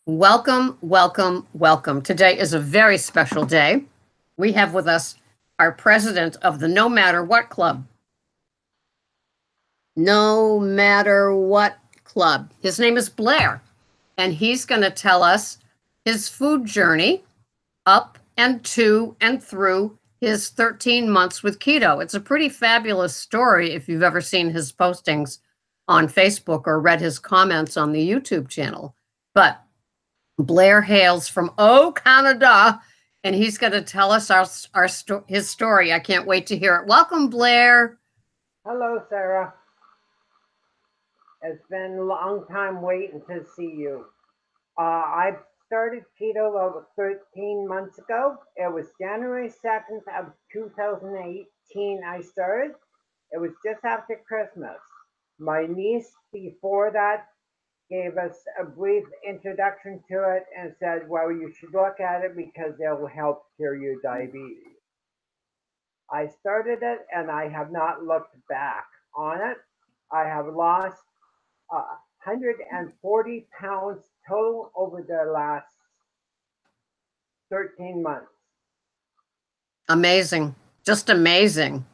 Welcome, welcome, welcome. Today is a very special day. We have with us our president of the No Matter What Club. No Matter What Club. His name is Blair, and he's going to tell us his food journey up and to and through his 13 months with keto. It's a pretty fabulous story if you've ever seen his postings on Facebook or read his comments on the YouTube channel. But Blair hails from Canada, and he's going to tell us his story. I can't wait to hear it. Welcome, Blair. Hello, Sarah. It's been a long time waiting to see you. I started keto about 13 months ago. It was January 2nd of 2018 I started. It was just after Christmas. My niece before that gave us a brief introduction to it and said, well, you should look at it because it will help cure your diabetes. I started it and I have not looked back on it. I have lost 140 pounds total over the last 13 months. Amazing. Just amazing.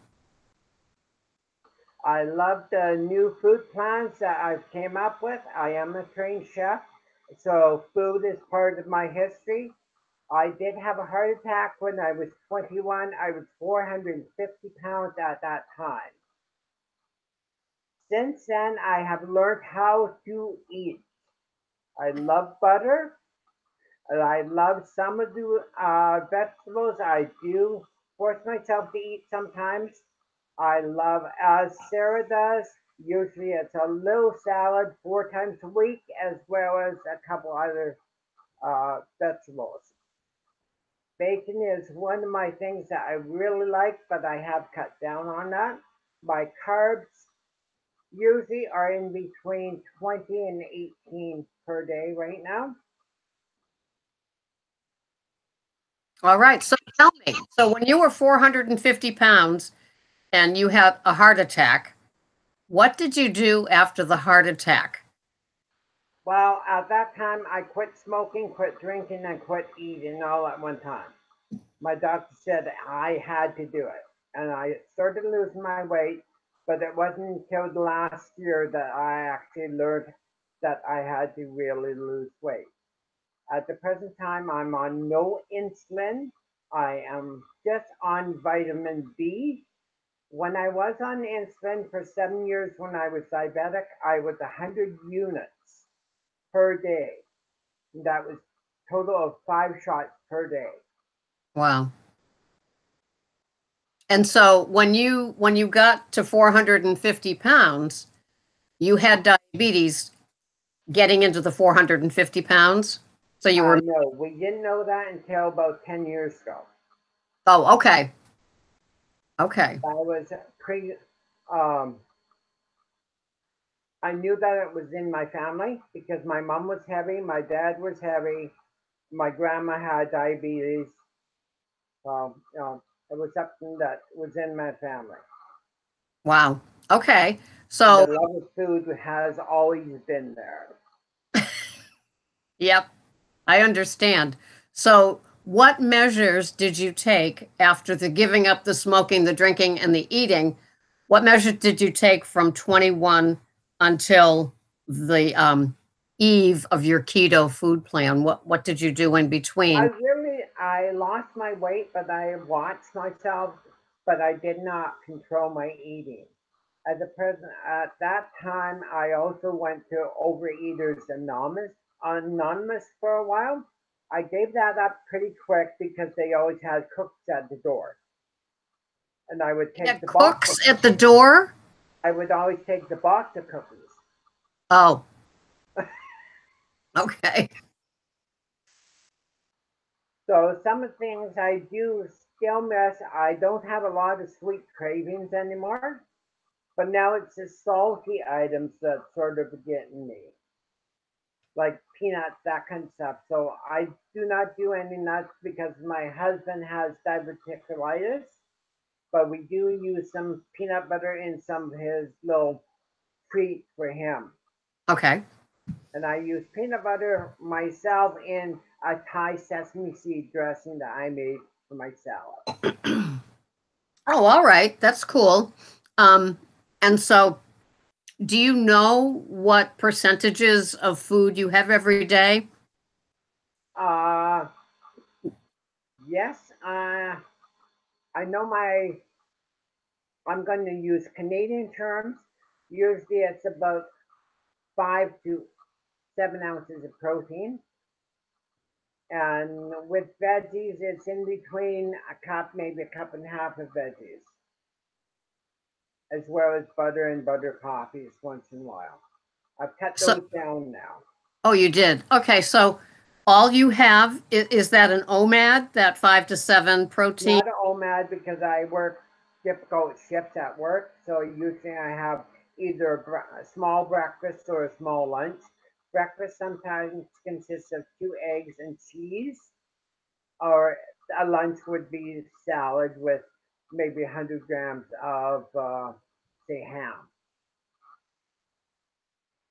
I love the new food plans that I've came up with. I am a trained chef, so food is part of my history. I did have a heart attack when I was 21. I was 450 pounds at that time. Since then, I have learned how to eat. I love butter. I love some of the vegetables. I do force myself to eat sometimes. I love, as Sarah does, usually it's a little salad 4 times a week, as well as a couple other vegetables. Bacon is one of my things that I really like, but I have cut down on that. My carbs usually are in between 20 and 18 per day right now. All right. So tell me, so when you were 450 pounds and you had a heart attack, what did you do after the heart attack? Well, at that time, I quit smoking, quit drinking, and quit eating all at one time. My doctor said I had to do it. And I started losing my weight, but it wasn't until the last year that I actually learned that I had to really lose weight. At the present time, I'm on no insulin. I am just on vitamin B. When I was on insulin for 7 years when I was diabetic, I was 100 units per day. That was total of 5 shots per day. Wow. And so when you got to 450 pounds, you had diabetes getting into the 450 pounds. So you were, No, we didn't know that until about 10 years ago. oh, okay. Okay. That was pre, um, I knew that it was in my family because my mom was heavy, my dad was heavy, my grandma had diabetes. It was something that was in my family. Wow. Okay. The So, love of food has always been there. yep, I understand. So, what measures did you take after the giving up the smoking, the drinking, and the eating? What measures did you take from 21 until the eve of your keto food plan? What did you do in between? I lost my weight, but I watched myself, but I did not control my eating. At that time, I also went to Overeaters Anonymous for a while. I gave that up pretty quick because they always had cooks at the door, and I would take Had the box. cooks at the door? I would always take the box of cookies. Oh, okay. So some of the things I do still miss. I don't have a lot of sweet cravings anymore, but now it's the salty items that sort of getting me, like peanuts, that kind of stuff. So I do not do any nuts because my husband has diverticulitis, but we do use some peanut butter in some of his little treats for him. Okay. And I use peanut butter myself in a Thai sesame seed dressing that I made for my salad. Oh, all right. That's cool. Um, and so do you know what percentages of food you have every day? Uh, yes, I know I'm going to use Canadian terms. Usually it's about 5 to 7 ounces of protein. And with veggies, it's in between a cup, maybe a cup and a half of veggies, as well as butter and butter coffees once in a while. I've cut So, those down now. oh, you did. Okay, so all you have is that an OMAD, that 5 to 7 protein? Not an OMAD because I work difficult shifts at work. So usually I have either a small breakfast or a small lunch. Breakfast sometimes consists of 2 eggs and cheese, or a lunch would be salad with maybe 100 grams of, say, ham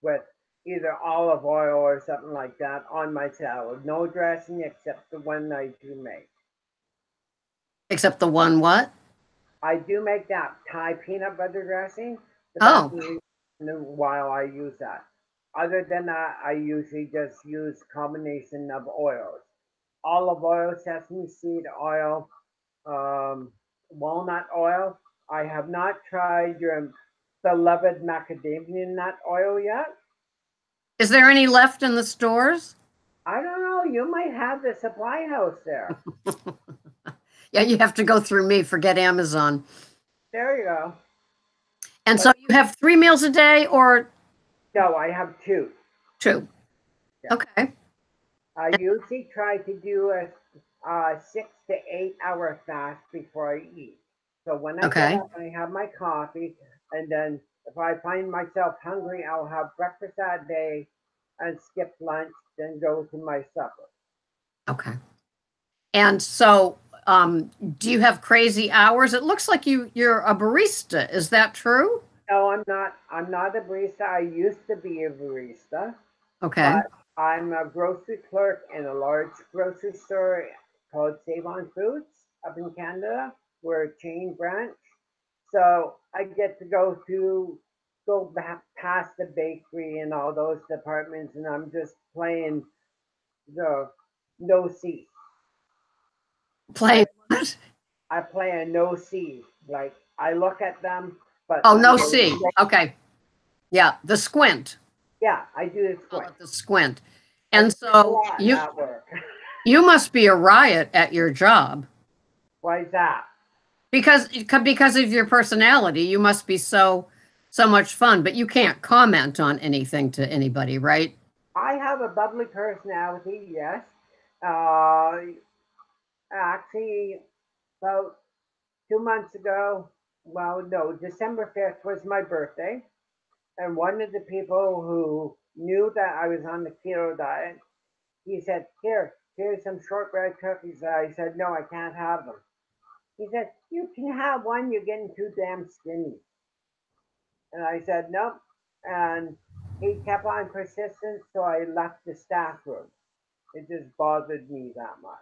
with either olive oil or something like that on my salad. No dressing except the one I do make. Except the one what? I do make that Thai peanut butter dressing, but that's Oh, the reason while I use that. Other than that, I usually just use combination of oils: olive oil, sesame seed oil, um, walnut oil. I have not tried your beloved macadamia nut oil yet. is there any left in the stores? I don't know. You might have the supply house there. Yeah, you have to go through me. Forget Amazon. There you go. And But so you have 3 meals a day or no, I have two. two? Yeah. Okay. I usually try to do a 6 to 8 hour fast before I eat. So when I get Okay. up, I have my coffee, and then if I find myself hungry, I'll have breakfast that day and skip lunch, then go to my supper. Okay. And so, do you have crazy hours? It looks like you're a barista. Is that true? No, I'm not. I'm not a barista. I used to be a barista, Okay. but I'm a grocery clerk in a large grocery store called Save On Foods up in Canada. We're a chain branch. So I get to go back past the bakery and all those departments, and I'm just playing the no seat. Plain Like what? I play a no seat. Like I look at them, but Oh, I'm no going, C. Okay. Yeah, the squint. yeah, I do the Call squint. it the squint. I And squint a so lot you at work. you must be a riot at your job Why is that? because of your personality. You must be so much fun, but you can't comment on anything to anybody, right? I have a bubbly personality, yes. Uh, Actually, about 2 months ago, well, no, December 5th was my birthday. And one of the people who knew that I was on the keto diet, he said, here's some shortbread cookies. I said, no, I can't have them. He said, you can have one, you're getting too damn skinny. And I said, nope. And he kept on persistent, so I left the staff room. It just bothered me that much.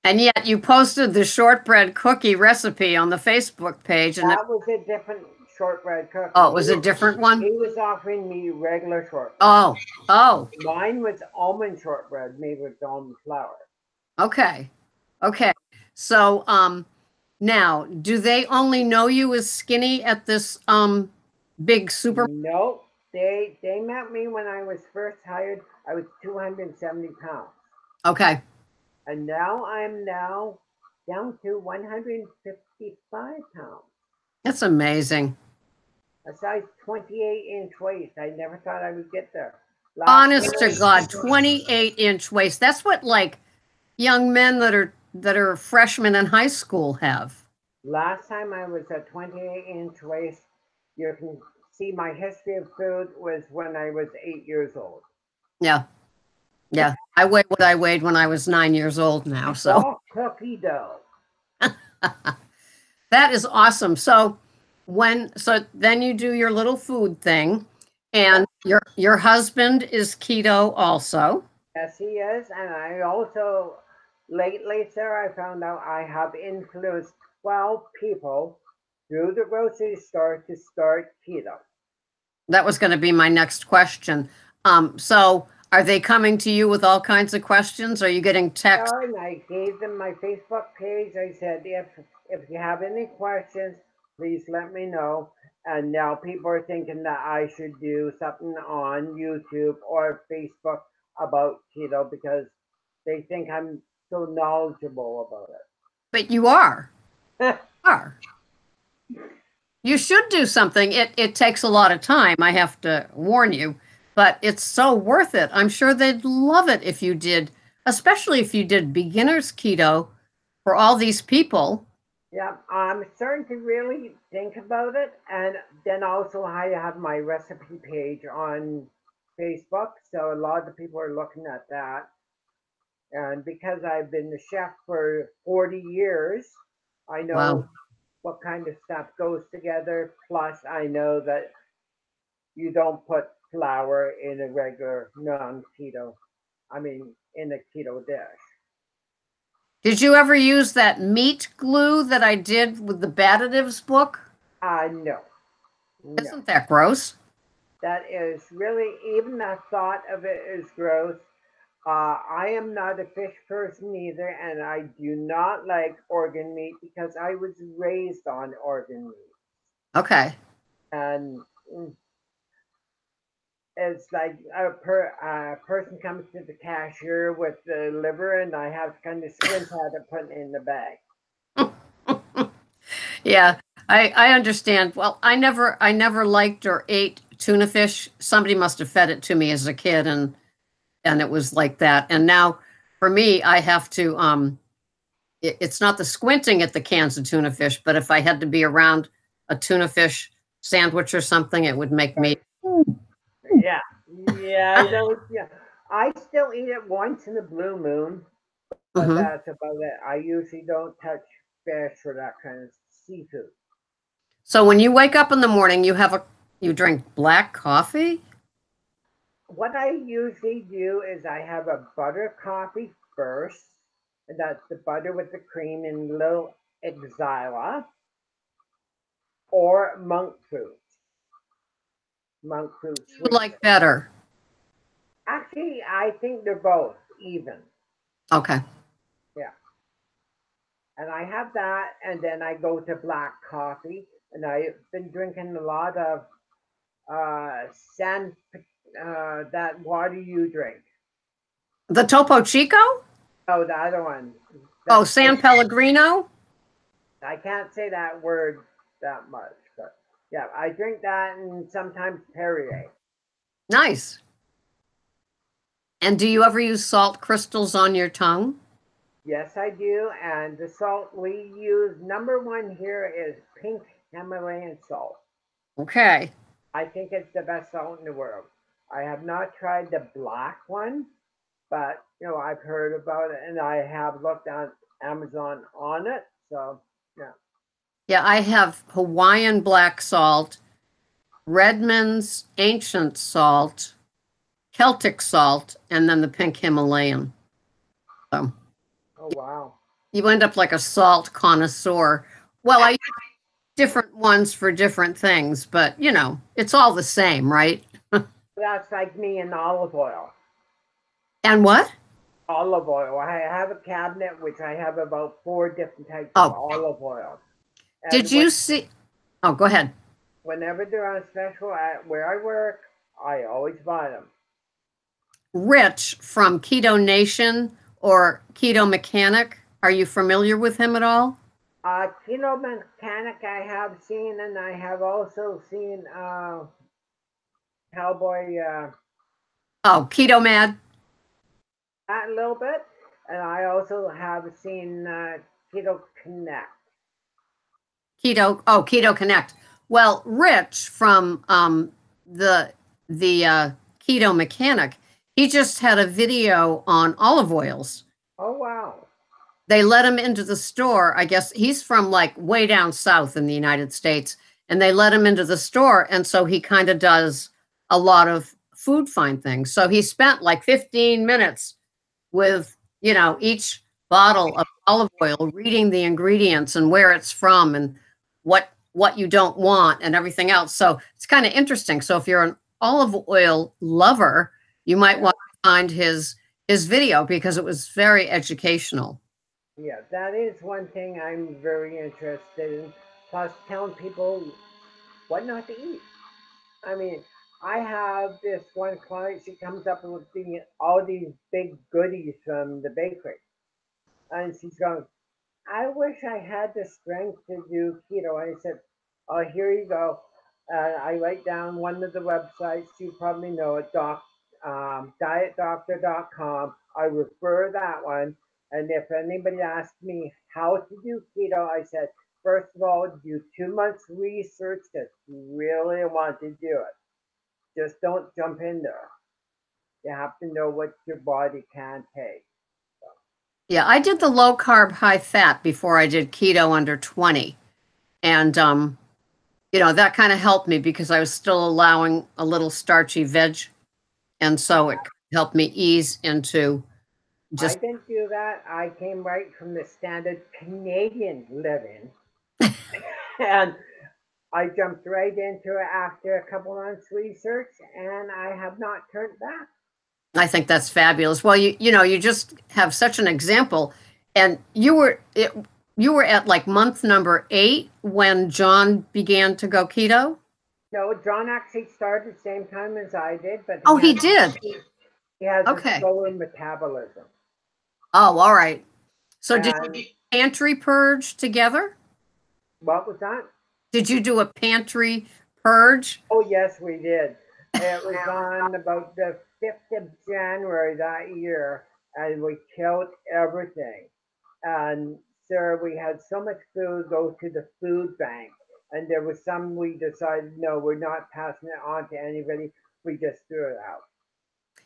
And yet you posted the shortbread cookie recipe on the Facebook page and That was a different shortbread oh, cookie. it was a different one? He was offering me regular shortbread. Oh, oh, Mine was almond shortbread made with almond flour. okay. Okay. So, now, do they only know you as skinny at this big super? Nope. They met me when I was first hired. I was 270 pounds. Okay. And now I'm now down to 155 pounds. That's amazing. A size 28-inch waist. I never thought I would get there. Last Honest to year, God, 28-inch waist. That's what like young men that are freshmen in high school have. last time I was a 28-inch waist, you can see my history of food was when I was 8 years old. Yeah. Yeah. I weigh what I weighed when I was 9 years old now. So All cookie dough. that is awesome. So then you do your little food thing. And your husband is keto also. Yes, he is. And I also, lately, sir, I found out I have influenced 12 people through the grocery store to start keto. That was going to be my next question. So are they coming to you with all kinds of questions? Are you getting text? And I gave them my Facebook page. I said, if you have any questions, please let me know. And now people are thinking that I should do something on YouTube or Facebook about keto because they think I'm so knowledgeable about But you are. it. Are. You should do something. It takes a lot of time, I have to warn you, but it's so worth it. I'm sure they'd love it if you did, especially if you did beginners keto for all these people. Yeah, I'm starting to really think about it. And then also, I have my recipe page on Facebook. So a lot of people are looking at that. And because I've been the chef for 40 years, I know Wow. what kind of stuff goes together. Plus, I know that you don't put flour in a regular non keto, I mean, in a keto dish. Did you ever use that meat glue that I did with the bad additives book? No, no. Isn't that gross? That is really, even the thought of it is gross. I am not a fish person either, and I do not like organ meat because I was raised on organ meat. Okay. And it's like a person comes to the cashier with the liver, and I have to kind of squint at it, putting it in the bag. Yeah, I understand. Well, I never liked or ate tuna fish. Somebody must have fed it to me as a kid and it was like that. And now for me, I have to it's not the squinting at the cans of tuna fish, but if I had to be around a tuna fish sandwich or something, it would make me. Right? Yeah, yeah, those. Yeah, I still eat it once in a blue moon, but Mhm. that's about it. I usually don't touch fish or that kind of seafood. So when you wake up in the morning, you drink black coffee? What I usually do is I have a butter coffee first, and that's the butter with the cream and little exila or monk fruit You sweet. like better. Actually, I think they're both even. Okay. Yeah, and I have that, and then I go to black coffee, and I've been drinking a lot of san that water you drink. The Topo Chico? Oh, the other one. Oh, That San Pellegrino? I can't say that word that much, but yeah, I drink that and sometimes Perrier. Nice. And do you ever use salt crystals on your tongue? Yes, I do. And the salt we use, number one here is pink Himalayan salt. Okay. I think it's the best salt in the world. I have not tried the black one, but I've heard about it and I have looked on Amazon on it. So yeah. Yeah, I have Hawaiian black salt, Redmond's ancient salt, Celtic salt, and then the pink Himalayan. So Oh wow. you end up like a salt connoisseur. Well, I use different ones for different things, but it's all the same, right? That's like me and olive oil. And what? Olive oil. I have a cabinet which I have about four different types of Oh, olive oil. did And you see? Oh, go ahead. whenever they're on special at where I work, I always buy them. Rich from Keto Nation or Keto Mechanic. Are you familiar with him at all? Kino Mechanic I have seen, and I have also seen Cowboy Oh, Keto Mad. a little bit, and I also have seen Keto Connect. Keto Connect. Well, Rich from the Keto Mechanic, he just had a video on olive oils. Oh wow! They let him into the store. I guess he's from like way down south in the United States, and they let him into the store, and so he kind of does a lot of food find things. So he spent like 15 minutes with, each bottle of olive oil, reading the ingredients and where it's from and what you don't want and everything else. So it's kind of interesting. So if you're an olive oil lover, you might want to find his video because it was very educational. Yeah, that is one thing I'm very interested in. Plus, telling people what not to eat. I mean, I have this one client. She comes up with all these big goodies from the bakery, and she's going, "I wish I had the strength to do keto." I said, "Oh, here you go." I write down one of the websites. You probably know it, dietdoctor.com. I refer that one. And if anybody asks me how to do keto, I said, first of all, do 2 months research that you really want to do it. Just don't jump in there. You have to know what your body can take. Yeah, I did the low carb, high fat before I did keto under 20. And that kind of helped me because I was still allowing a little starchy veg. And so it helped me ease into I just, didn't do that. I came right from the standard Canadian living, and I jumped right into it after a couple months research, and I have not turned back. I think that's fabulous. Well, you just have such an example. And you were at like month number 8 when John began to go keto? No, John actually started the same time as I did, but Oh, he did. he has a Okay. slower metabolism. Oh, all right. So did you And do pantry purge together? what was that? Did you do a pantry purge? Oh, yes, we did. It was on about the 5th of January that year, and we killed everything. And sir, we had so much food go to the food bank, and there was some we decided no, we're not passing it on to anybody. We just threw it out.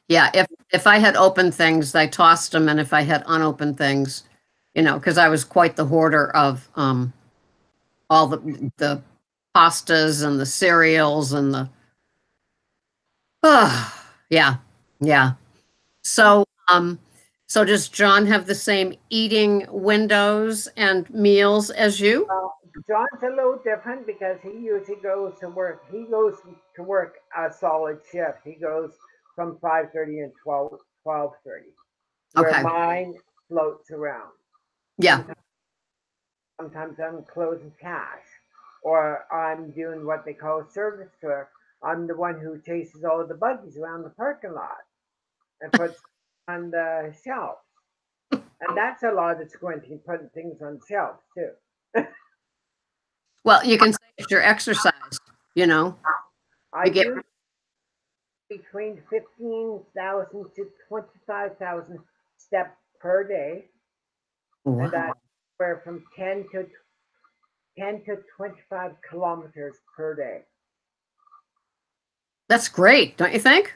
Yeah, if I had open things, I tossed them, and if I had unopened things, because I was quite the hoarder of all the pastas and the cereals and the yeah, yeah. So so does John have the same eating windows and meals as you? John's a little different because he usually goes to work. He goes to work a solid shift. He goes from 5:30 and 12:30, where Okay. mine floats around. Yeah. Sometimes, sometimes I'm closing cash, or I'm doing what they call service clerk. I'm the one who chases all the buggies around the parking lot and puts on the shelf. And that's a lot of squinting, putting things on shelves too. Well, you can say it's your exercise, you know. I You get do between 15,000 to 25,000 steps per day, and wow. that's where from 10 to 25 kilometers per day. That's great, don't you think?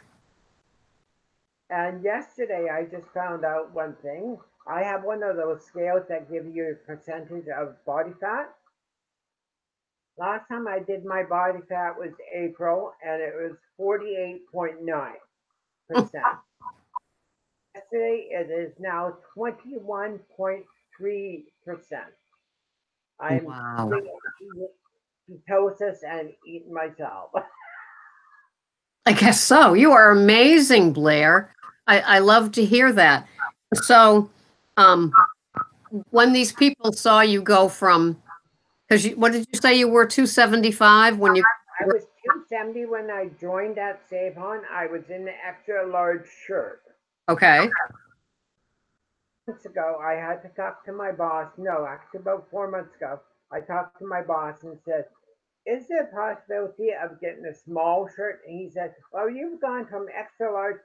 And yesterday I just found out one thing. I have one of those scales that give you a percentage of body fat. Last time I did my body fat was April, and it was 48.9%. Yesterday it is now 21.3%. I'm Wow. eating ketosis and eating myself. I guess so. You are amazing, Blair. I love to hear that. So, um, when these people saw you go from, because what did you say you were 275 when you I were, was 270 when I joined at Save On. I was in the extra large shirt. okay. Months ago, I had to talk to my boss. No, actually, about 4 months ago, I talked to my boss and said, "Is there a possibility of getting a small shirt?" And he said, "Well, you've gone from extra large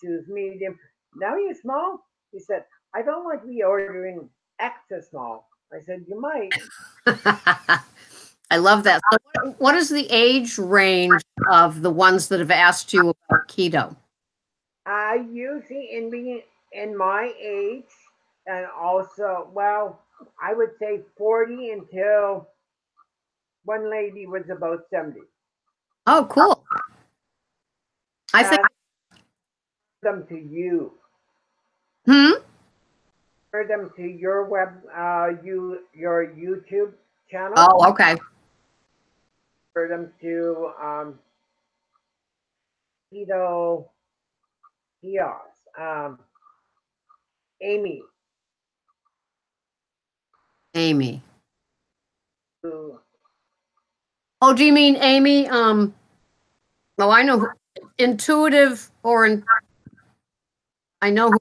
to medium. Now you're small." He said, "I don't like reordering extra small." I said, "You might." I love that. So what is the age range of the ones that have asked you about keto? I usually in my age, and also, well, I would say 40 until one lady was about 70. Oh, cool. I think. And them to you. Hmm. Them to your your YouTube channel. Oh, okay. Them to Keto Kiosk. Amy. Amy. Who, Oh, do you mean Amy? Oh, I know intuitive I know who.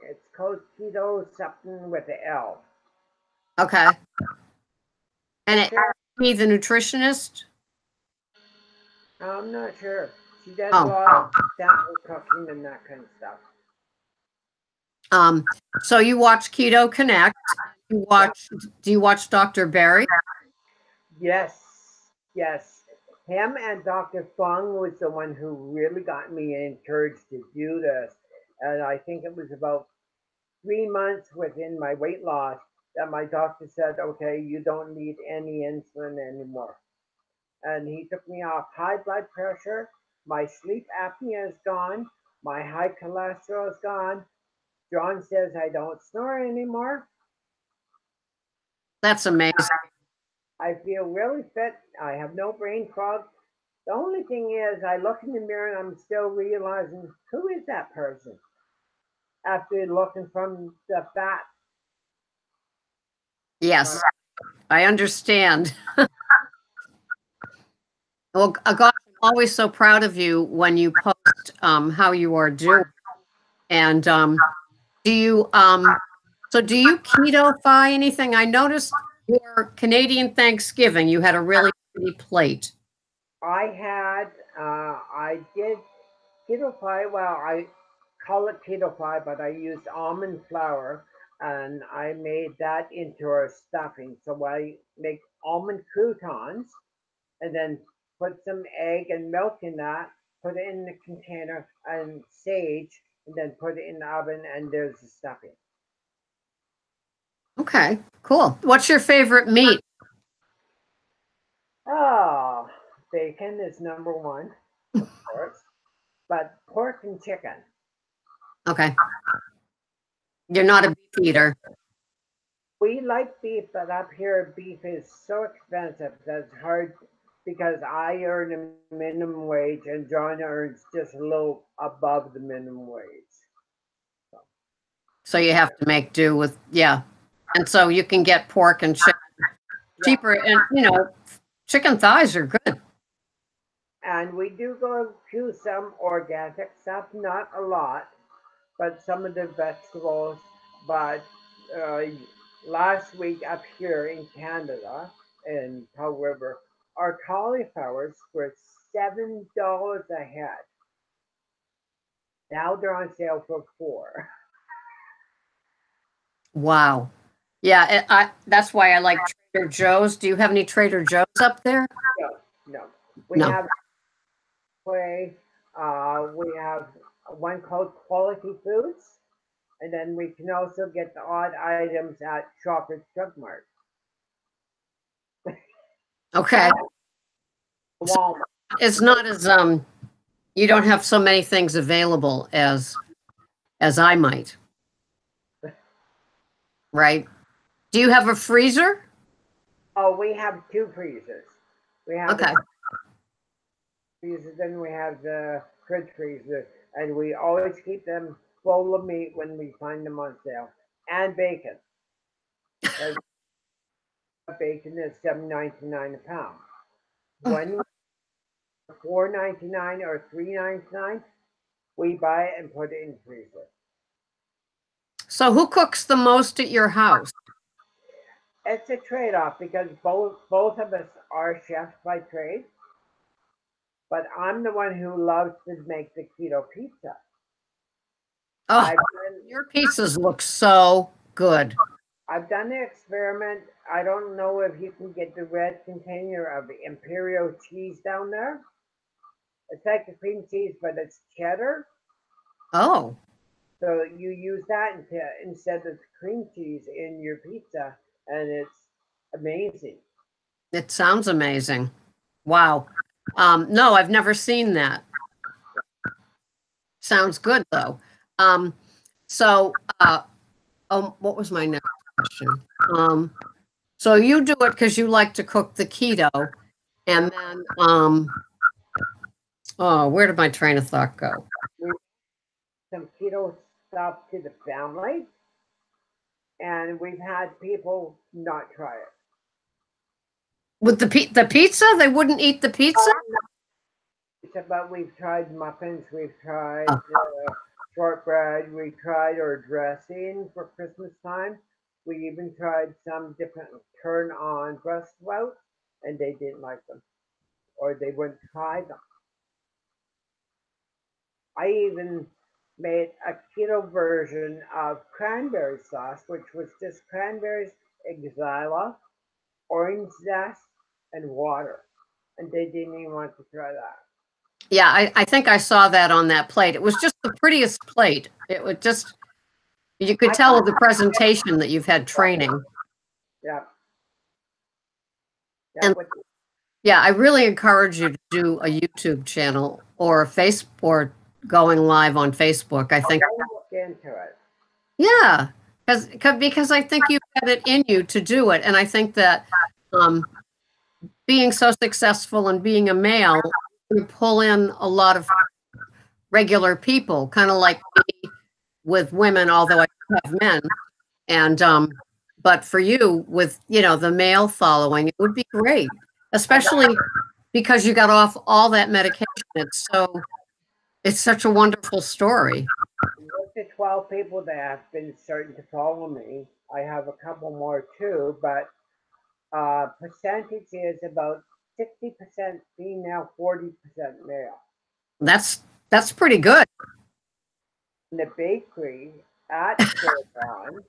it's called Keto something with the L. Okay. And Okay. Amy, the nutritionist. I'm not sure. She does a Oh, lot of sample cooking and that kind of stuff. so you watch Keto Connect. You Yeah. watch, do you watch Dr. Barry? Yes. Yes. Him and Dr. Fung was the one who really got me encouraged to do this. And I think it was about 3 months within my weight loss that my doctor said, okay, you don't need any insulin anymore. And he took me off high blood pressure. My sleep apnea is gone. My high cholesterol is gone. John says I don't snore anymore. That's amazing. I feel really fit. I have no brain fog. The only thing is, I look in the mirror and I'm still realizing who is that person after looking from the fat. Yes, I understand. Well, God, I'm always so proud of you when you post how you are doing. And do you so do you keto-fy anything? I noticed your Canadian Thanksgiving, you had a really pretty plate. I did keto pie. Well, I call it keto pie, but I used almond flour and I made that into a stuffing. So I make almond croutons and then put some egg and milk in that, put it in the container and sage, and then put it in the oven, and there's the stuffing. Okay, cool. What's your favorite meat? Oh, bacon is number one, of course, but pork and chicken. Okay, you're not a beef eater. We like beef, but up here beef is so expensive that it's hard because I earn a minimum wage and John earns just a little above the minimum wage. So you have to make do with, yeah. And so you can get pork and chicken Yeah, cheaper, and chicken thighs are good. and we do go to some organic stuff, not a lot, but some of the vegetables. But uh, last week up here in Canada, in Pearl River, our cauliflowers were $7 a head. Now they're on sale for 4. Wow. Yeah, that's why I like Trader Joe's. Do you have any Trader Joe's up there? No, no. We No. have Play. We have one called Quality Foods, and then we can also get the odd items at Shoppers Drug Mart. Okay. So Walmart. it's not as you don't have so many things available as I might, right? Do you have a freezer? Oh, we have 2 freezers. We have the Okay. freezer, then we have the fridge freezer, and we always keep them full of meat when we find them on sale, and bacon. Because bacon is $7.99 a pound. When 4.99 or 3.99, we buy it and put it in the freezer. So who cooks the most at your house? It's a trade-off because both of us are chefs by trade, but I'm the one who loves to make the keto pizza. Oh, I've done, your pizzas look so good. I've done the experiment. I don't know if you can get the red container of the Imperial cheese down there. It's like the cream cheese, but it's cheddar. Oh, So you use that instead of cream cheese in your pizza, and it's amazing. it sounds amazing. Wow. No, I've never seen that. Sounds good though. So, what was my next question? So you do it because you like to cook the keto, and then, oh, where did my train of thought go? We some keto stuff to the family, and we've had people not try it. With the pizza, they wouldn't eat the pizza? It's about we've tried muffins, we've tried Oh, shortbread, we tried our dressing for Christmas time. We even tried some different turn on Brussels sprouts, and they didn't like them, or they wouldn't try them. I even made a keto version of cranberry sauce, which was just cranberries, xyla, orange zest, and water. And they didn't even want to try that. yeah, I think I saw that on that plate. It was just the prettiest plate. It was just, you could I tell with the presentation that you've had training. yeah, And that would yeah, I really encourage you to do a YouTube channel or a face or going live on Facebook. I think, look into it. yeah, because I think you've got it in you to do it, and I think that um, being so successful and being a male, you pull in a lot of regular people, kind of like me with women, although I do have men. And but for you, with the male following, it would be great, especially because you got off all that medication. It's such a wonderful story. With the 12 people that have been starting to follow me, I have a couple more too, but percentage is about 60% female, 40% male. That's pretty good. In the bakery at Silicon,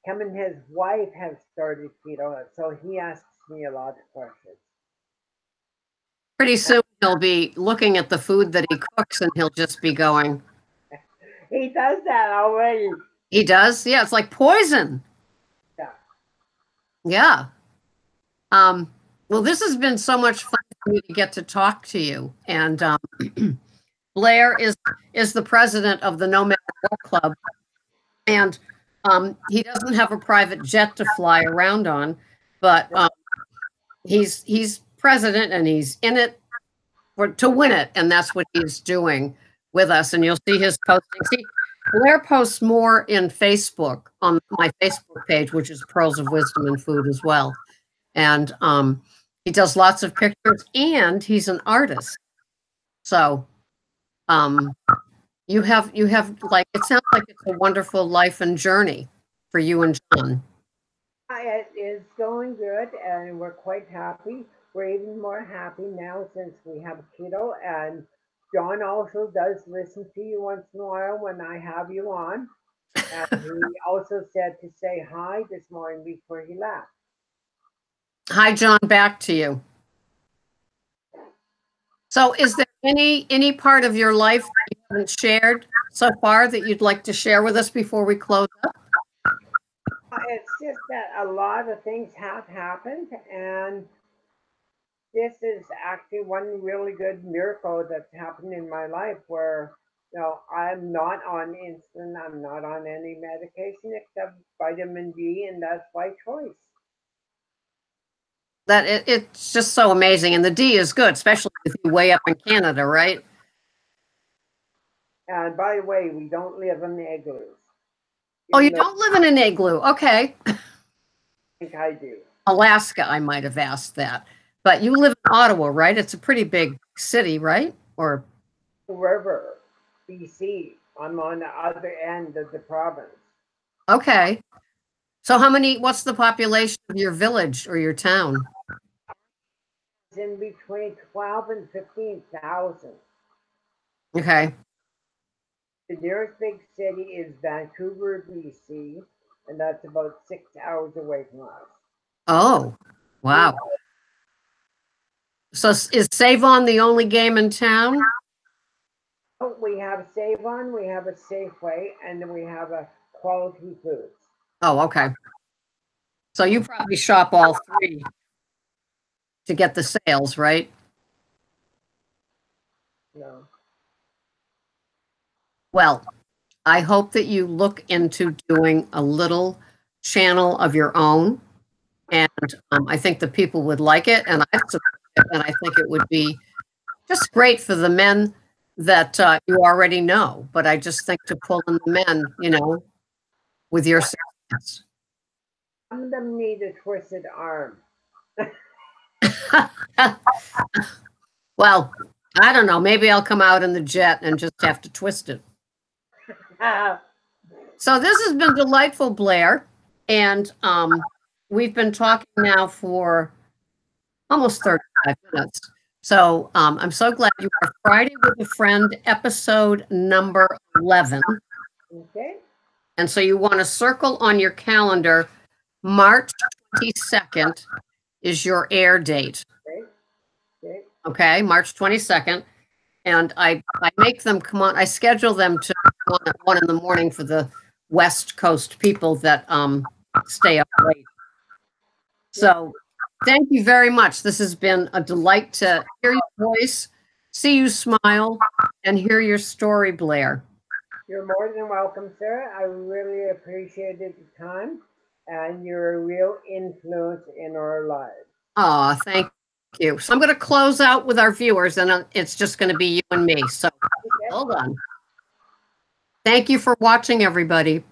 him and his wife have started keto, so he asks me a lot of questions. Pretty soon he'll be looking at the food that he cooks and he'll just be going, He does that already. he does? Yeah, it's like poison. Yeah. Yeah. Well, this has been so much fun for me to get to talk to you. And Blair is the president of the No Matter What Club, and he doesn't have a private jet to fly around on, but he's president and he's in it to win it, and that's what he's doing with us. And you'll see his posting. See, Blair posts more in Facebook on my Facebook page, which is Pearls of Wisdom and Food as well. And he does lots of pictures, and he's an artist. So um, you have like it sounds like it's a wonderful life and journey for you and John. It is going good, and we're quite happy. We're even more happy now since we have keto, and John also does listen to you once in a while when I have you on. And he also said to say hi this morning before he left. Hi, John. Back to you. So, is there any part of your life that you haven't shared so far that you'd like to share with us before we close up? It's just that a lot of things have happened, and this is actually one really good miracle that's happened in my life where I'm not on insulin, I'm not on any medication except vitamin D, and that's by choice. It's just so amazing, and the D is good, especially with you way up in Canada, right? And by the way, we don't live in the igloos, Oh, you even though don't live in an igloo. Okay. I think I do. Alaska, I might have asked that. But you live in Ottawa, right? It's a pretty big city, right? Or River, BC. I'm on the other end of the province. okay. So what's the population of your village or your town? It's in between 12 and 15,000. Okay. The nearest big city is Vancouver, BC, and that's about 6 hours away from us. Oh, wow. So is Save On the only game in town? We have Save On, we have a Safeway, and then we have a Quality Foods. Oh, okay. So you probably shop all three to get the sales, right? No. Well, I hope that you look into doing a little channel of your own. And I think the people would like it, and I support it, and I think it would be just great for the men that you already know. But I just think to pull in the men, with your success. Some of them need a twisted arm. Well, I don't know. Maybe I'll come out in the jet and just have to twist it. So this has been delightful, Blair. And we've been talking now for almost 35 minutes. So I'm so glad you are Friday with a Friend, episode number 11. Okay. And so you want to circle on your calendar, March 22nd is your air date. Okay. Okay, March 22nd. And I make them come on, I schedule them to come on at 1 in the morning for the West Coast people that stay up late. So thank you very much. This has been a delight to hear your voice, see you smile, and hear your story, Blair. You're more than welcome, Sarah. I really appreciated the time, and you're a real influence in our lives. Oh, thank you. So I'm going to close out with our viewers, and it's just going to be you and me. So hold on. Thank you for watching, everybody.